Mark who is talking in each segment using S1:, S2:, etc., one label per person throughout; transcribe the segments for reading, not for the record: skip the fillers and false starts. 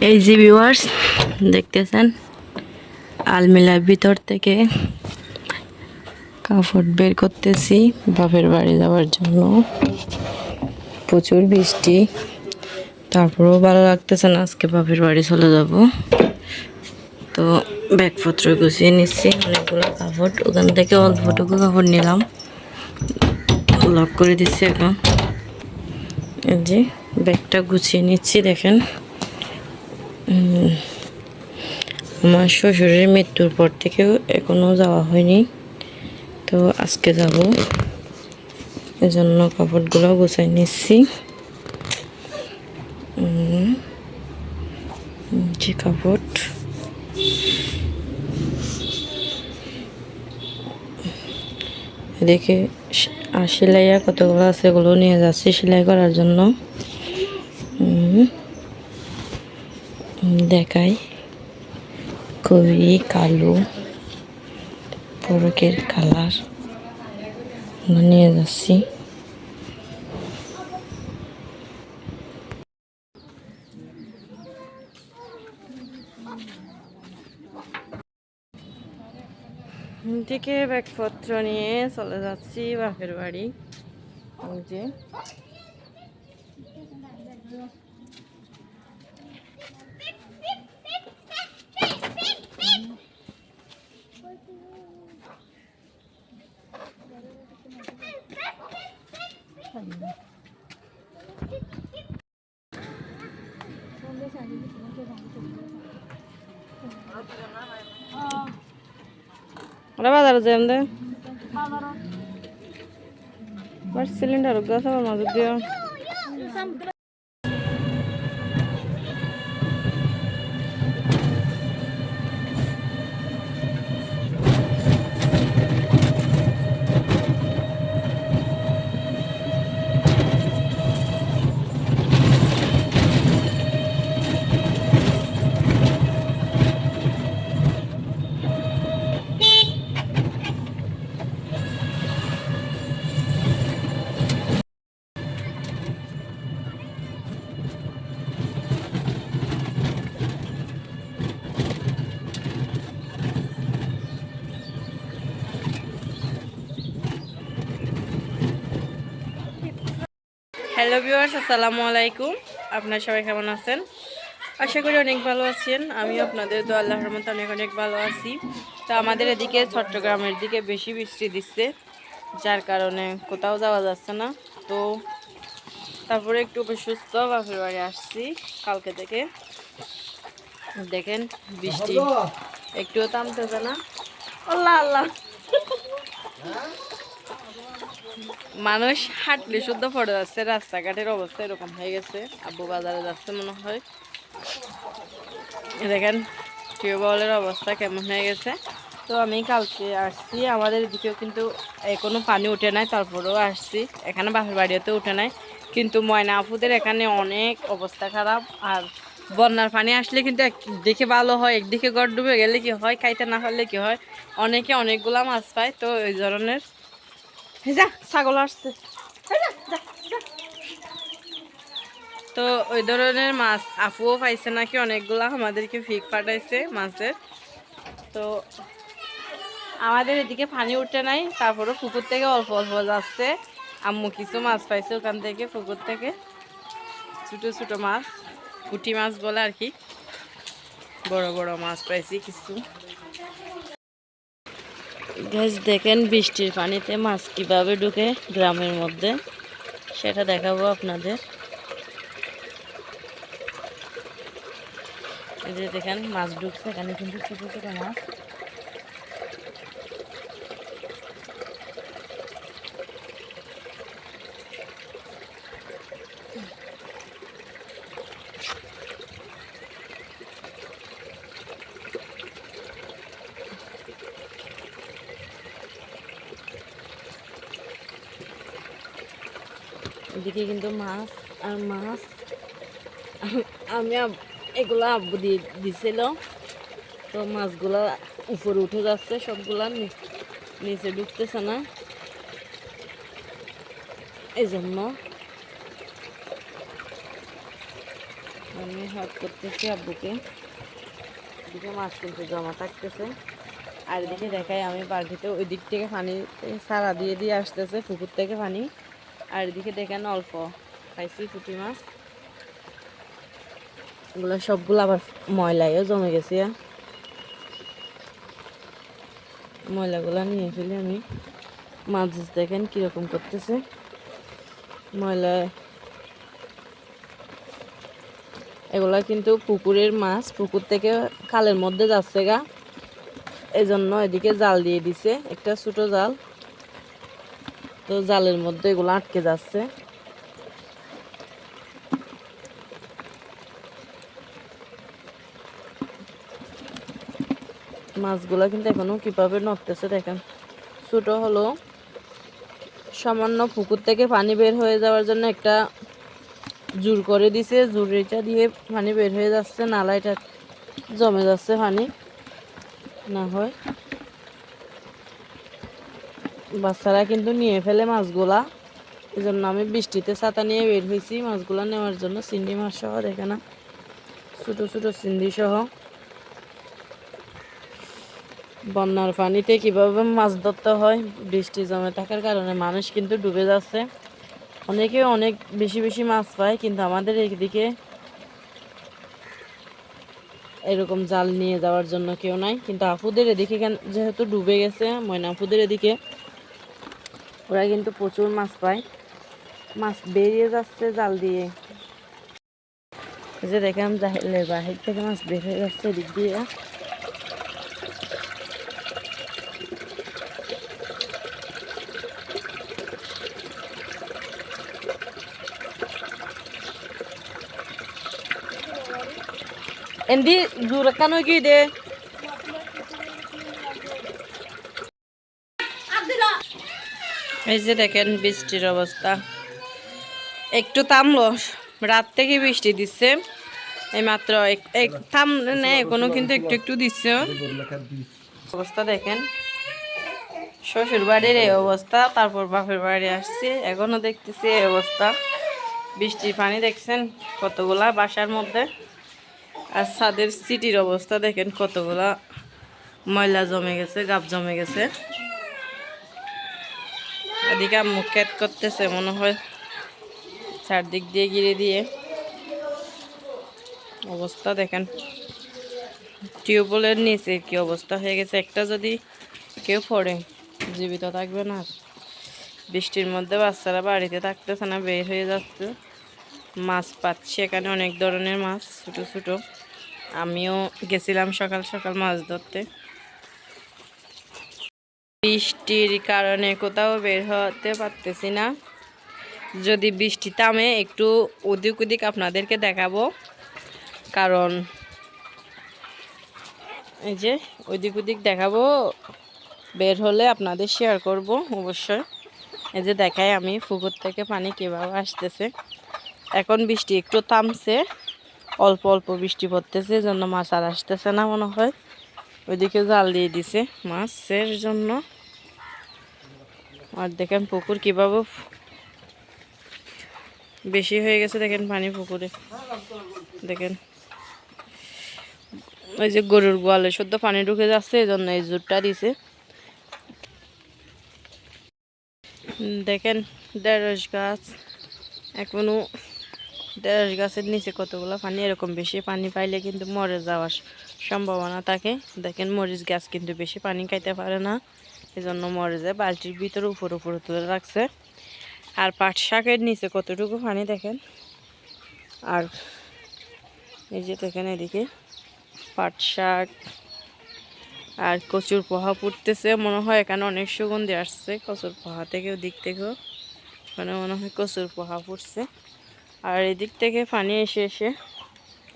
S1: এই যে ভিউয়ার্স দেখতেছেন আলমিরার ভিতর থেকে কাপড় বের করতেছি বাপের বাড়ি যাওয়ার জন্য। প্রচুর বৃষ্টি, তারপরেও ভালো লাগতেছে না, আজকে বাপের বাড়ি চলে যাব। তো ব্যাগপত্র গুছিয়ে নিচ্ছি, অনেকগুলো কাপড়, ওখান থেকে অল্পটুকু কাপড় নিলাম, লক করে দিচ্ছি। এখন এই যে ব্যাগটা গুছিয়ে নিচ্ছি। দেখেন আমার শ্বশুরের মৃত্যুর পর থেকেও এখনও যাওয়া হয়নি, তো আজকে যাব, এজন্য কাপড়গুলো গুছাই নিচ্ছি। যে কাপড় দেখে সেলাইয়া কতগুলো আছে, এগুলো নিয়ে যাচ্ছি সেলাই করার জন্য। দেখাই খুবই কালো পরকের কালার নিয়ে যাচ্ছি। থেকে ব্যাগপত্র নিয়ে চলে যাচ্ছি বাপের বাড়ি। যে ওরা বাজারে যাই আমাদের সিলিন্ডার গাছ আবার মাঝে দিয়ে হ্যালো ভিউয়ার্স, আসসালামু আলাইকুম। আপনারা সবাই কেমন আছেন? আশা করি অনেক ভালো আছেন। আমি আপনাদের দোয়া আল্লাহর রহমতে অনেক অনেক ভালো আছি। তো আমাদের এদিকে চট্টগ্রামের দিকে বেশি বৃষ্টি দিচ্ছে, যার কারণে কোথাও যাওয়া যাচ্ছে না। তো তারপরে একটু অসুস্থ, বাপের বাড়ি আসছি কালকে থেকে। দেখেন বৃষ্টি একটুও থামতেছে না। আল্লাহ আল্লাহ, মানুষ হাঁটলে শুদ্ধ পড়ে যাচ্ছে, রাস্তাঘাটের অবস্থা এরকম হয়ে গেছে। আব্বু বাজারে যাচ্ছে মনে হয়। দেখেন টিউবওয়েলের অবস্থা কেমন হয়ে গেছে। তো আমি কালকে আসছি, আমাদের দিকেও কিন্তু এখনো পানি উঠে নাই, তারপরেও আসছি। এখানে বাপের বাড়িতেও উঠে নাই, কিন্তু ময়না আপুদের এখানে অনেক অবস্থা খারাপ। আর বন্যার পানি আসলে কিন্তু একদিকে ভালো হয়, একদিকে ঘর ডুবে গেলে কি হয়, খাইতে না পারলে কি হয়, অনেকে অনেকগুলা মাছ পায়। তো এই ধরনের যা ছাগল আসছে, তো ওই ধরনের মাছ আপুও পাইছে নাকি অনেকগুলা, আমাদেরকে ফিক পাঠাইছে মাছের। তো আমাদের এদিকে পানি উঠে নাই, তারপরে পুকুর থেকে অল্প অল্প যাচ্ছে। আম্মু কিছু মাছ পাইছে ওখান থেকে, পুকুর থেকে ছোটো ছোটো মাছ, পুঁটি মাছ বলে আর কি, বড় বড় মাছ পাইছি কিছু। গাছ দেখেন বৃষ্টির পানিতে মাছ কিভাবে ঢুকে গ্রামের মধ্যে, সেটা দেখাবো আপনাদের। এই যে দেখেন মাছ ঢুকছে এখানে, কিন্তু ছোটো ছোটো মাছ। এদিকে কিন্তু মাছ আর মাছ, আমি এগুলা আব্বু দিয়ে দিছিল। তো মাছগুলা উপরে উঠে যাচ্ছে, সবগুলা নিচে ঢুকতেছে না, এই জন্য আমি হেল্প করতেছি আব্বুকে। এদিকে মাছ কিন্তু জমা থাকতেছে, আর এদিকে দেখাই আমি বালতিতে ওই দিক থেকে পানি সারা দিয়ে দিয়ে আসতেছে পুকুর থেকে পানি। আর এদিকে দেখেন অল্প খাইছি পুঁটি মাছ, এগুলো সবগুলো আবার ময়লায়ও জমে গেছে। ময়লাগুলো নিয়ে ফেলি আমি। মাছ দেখেন কিরকম করতেছে ময়লা। এগুলা কিন্তু পুকুরের মাছ, পুকুর থেকে খালের মধ্যে যাচ্ছে গা, এই জন্য এদিকে জাল দিয়ে দিছে একটা ছোট জাল, তো জালের মধ্যে এগুলো আটকে যাচ্ছে। মাছগুলা কিন্তু এখনো কিভাবে নড়তেছে দেখেন। ছোট হলো সামান্য পুকুর থেকে পানি বের হয়ে যাওয়ার জন্য একটা জোর করে দিছে, জোরটা দিয়ে পানি বের হয়ে যাচ্ছে, নালা এটা জমে যাচ্ছে পানি না হয়। বাচ্চারা কিন্তু নিয়ে ফেলে মাছগুলা, এই জন্য আমি বৃষ্টিতে ছাতা নিয়ে বের হয়েছি মাছগুলা নেওয়ার জন্য। চিংড়ি মাছ সহ দেখে না, ছোটো ছোটো চিংড়ি সহ। বন্যার পানিতে কিভাবে মাছ ধরতে হয়, বৃষ্টি জমে থাকার কারণে মানুষ কিন্তু ডুবে যাচ্ছে। অনেকে অনেক বেশি বেশি মাছ পায়, কিন্তু আমাদের এইদিকে এরকম জাল নিয়ে যাওয়ার জন্য কেউ নাই। কিন্তু আপুদের এদিকে যেহেতু ডুবে গেছে, ময়না আপুদের এদিকে ওরা কিন্তু প্রচুর মাছ পায়, মাছ বেরিয়ে যাচ্ছে জাল দিয়ে। যে দেখেন জাহেলের বাহির থেকে মাছ বের হয়ে যাচ্ছে এদিক দিয়ে। এন্দি জোর কানো কি দে এই যে দেখেন বৃষ্টির অবস্থা একটু থামলো, রাত থেকে বৃষ্টি দিচ্ছে, এই মাত্র থাম নেই এখনো কিন্তু একটু একটু দিচ্ছে। অবস্থা দেখেন, শ্বশুর বাড়ির এই অবস্থা, তারপর বাপের বাড়ি আসছে এখনো দেখতেছি এই অবস্থা। বৃষ্টির পানি দেখছেন কতগুলা বাসার মধ্যে, আর ছাদের সিটির অবস্থা দেখেন কতগুলা ময়লা জমে গেছে, গাব জমে গেছে। এদিকে মুখ ক্যাট করতেছে মনে হয় চারদিক দিয়ে গিরে দিয়ে। অবস্থা দেখেন টিউবওয়েলের নিচে কি অবস্থা হয়ে গেছে, একটা যদি কেউ পড়ে জীবিত থাকবে না। বৃষ্টির মধ্যে বাচ্চারা বাড়িতে থাকতেছে না, বের হয়ে যাচ্ছে। মাছ পাচ্ছে এখানে অনেক ধরনের মাছ, ছোট ছোট। আমিও গেছিলাম সকাল সকাল মাছ ধরতে। বৃষ্টির কারণে কোথাও বের হতে পারতেছি না। যদি বৃষ্টি থামে একটু ওদিক ওদিক আপনাদেরকে দেখাবো, কারণ এই যে ওদিক ওদিক দেখাবো, বের হলে আপনাদের শেয়ার করব অবশ্যই। এই যে দেখাই আমি পুকুর থেকে পানি কীভাবে আসতেছে। এখন বৃষ্টি একটু থামছে, অল্প অল্প বৃষ্টি পড়তেছে, এই জন্য মাছ আর আসতেছে না মনে হয়। ওইদিকে জাল দিয়ে দিছে মাছের জন্য। আর দেখেন পুকুর কীভাবে বেশি হয়ে গেছে, দেখেন পানি পুকুরে দেখেন। ওই যে গরুর গোয়ালে শুদ্ধ পানি ঢুকে যাচ্ছে, এই জন্য এই জোরটা দিছে। দেখেন ঢেঁড়স গাছ, এখনো ঢেঁড়স গাছের নিচে কতগুলো পানি। এরকম বেশি পানি পাইলে কিন্তু মরে যাওয়ার সম্ভাবনা থাকে। দেখেন মরিচ গাছ কিন্তু বেশি পানি খাইতে পারে না, এই জন্য মরে যায়। বালতির ভিতরে উপরে উপরে তুলে রাখছে। আর পাট শাকের নিচে কতটুকু পানি দেখেন। আর এই যে দেখেন এদিকে পাট শাক আর কচুর পোহা পুড়তেছে, মনে হয় এখানে অনেক সুগন্ধি আসছে কচুর পোহা থেকে। ওদিক থেকেও এখানে মনে হয় কচুর পোহা পুড়ছে। আর এদিক থেকে পানি এসে এসে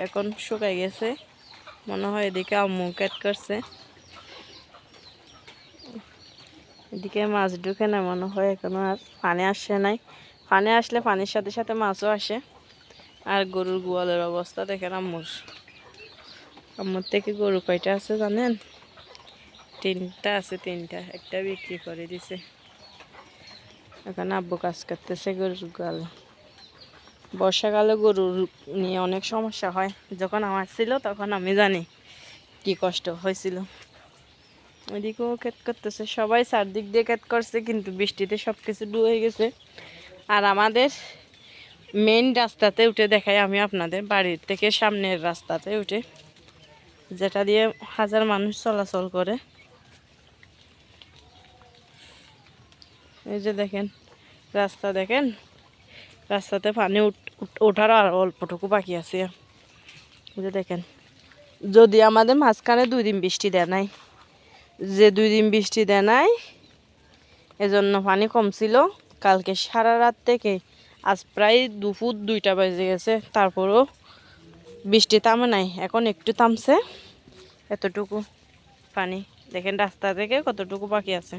S1: এখন শুকাই গেছে, মনে হয় এদিকে আম্মু ক্যাট করছে। এদিকে মাছ ঢুকে না মনে হয়, এখনো আর পানি আসে নাই। পানি আসলে পানির সাথে সাথে মাছও আসে। আর গরুর গোয়ালের অবস্থা দেখেন আম্মুর। আম্মুর থেকে গরু কয়টা আছে জানেন? 3টা আছে, 3টা, একটা বিক্রি করে দিছে। এখন আব্বু কাজ করতেছে গরুর গোয়ালে। বর্ষাকালে গরুর নিয়ে অনেক সমস্যা হয়। যখন আমার ছিল তখন আমি জানি কি কষ্ট হয়েছিল। ওইদিকেও ক্ষেত করতেছে সবাই, চারদিক দিয়ে ক্ষেত করছে, কিন্তু বৃষ্টিতে সব কিছু ডুবে গেছে। আর আমাদের মেইন রাস্তাতে উঠে দেখাই আমি আপনাদের, বাড়ির থেকে সামনের রাস্তাতে উঠে, যেটা দিয়ে হাজার মানুষ চলাচল করে। এই যে দেখেন রাস্তা, দেখেন রাস্তাতে পানি ওঠার আর অল্পটুকু বাকি আছে। এই যে দেখেন, যদি আমাদের মাঝখানে 2 দিন বৃষ্টি দেয় নাই, যে 2 দিন বৃষ্টি দেয় নাই এজন্য পানি কম ছিল। কালকে সারা রাত থেকে আজ প্রায় দুপুর 2টা বেজে গেছে, তারপরও বৃষ্টি থামে নাই। এখন একটু থামছে, এতটুকু পানি দেখেন রাস্তা থেকে কতটুকু বাকি আছে।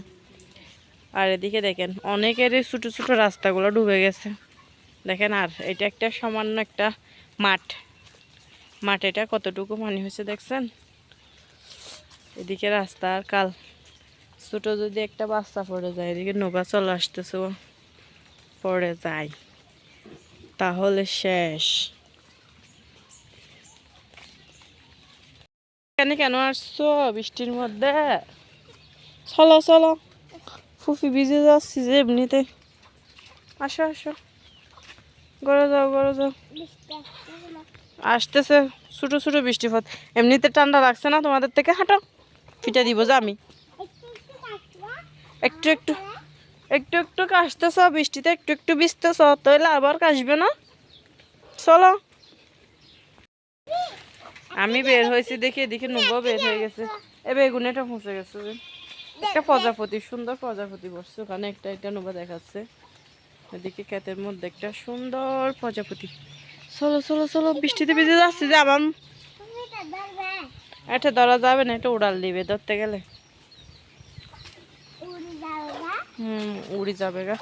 S1: আর এদিকে দেখেন অনেকেরই ছোটো ছোটো রাস্তাগুলো ডুবে গেছে দেখেন। আর এটা একটা সামান্য একটা মাঠ, এটা কতটুকু পানি হয়েছে দেখছেন। এদিকে রাস্তা আর কাল ছোটো যদি একটা বাচ্চা পড়ে যায়, এদিকে নৌকা চলে আসতেছে, পড়ে যায় তাহলে শেষ। এখানে কেন আসছো বৃষ্টির মধ্যে? চলো চলো, ফুফি ভিজে যাচ্ছি যে এমনিতে। আসো আসো, ঘরে যাও ঘরে যাও। আসতেছে ছোটো ছোটো বৃষ্টিপাত, এমনিতে ঠান্ডা লাগছে না তোমাদের থেকে? হাঁটো, ফিটা দিব যে আমি। একটু একটু একটু একটু কাশতেছ বৃষ্টিতে, একটু একটু ভিজতেছ, তাহলে আবার কাশবে না। চলো, আমি বের হয়েছি দেখি এদিকে নুবো বের হয়ে গেছে। এ বেগুনেটা ফুঁসে গেছে যে, একটা প্রজাপতি, সুন্দর প্রজাপতি বসছে ওখানে, একটা একটা নুবা দেখাচ্ছে। এদিকে ক্ষেতের মধ্যে একটা সুন্দর প্রজাপতি। চলো চলো চলো, বৃষ্টিতে ভিজে যাচ্ছে যে আমার। এটা ধরা যাবে না, এটা উড়াল দিবে ধরতে গেলে। উড়ি যাবে গা।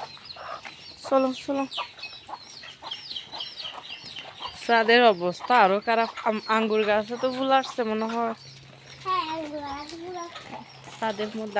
S1: চলো চলো, চাঁদের অবস্থা আরো খারাপ। আঙ্গুর গাছে তো ফুল আসছে মনে হয়, ছাদের মধ্যে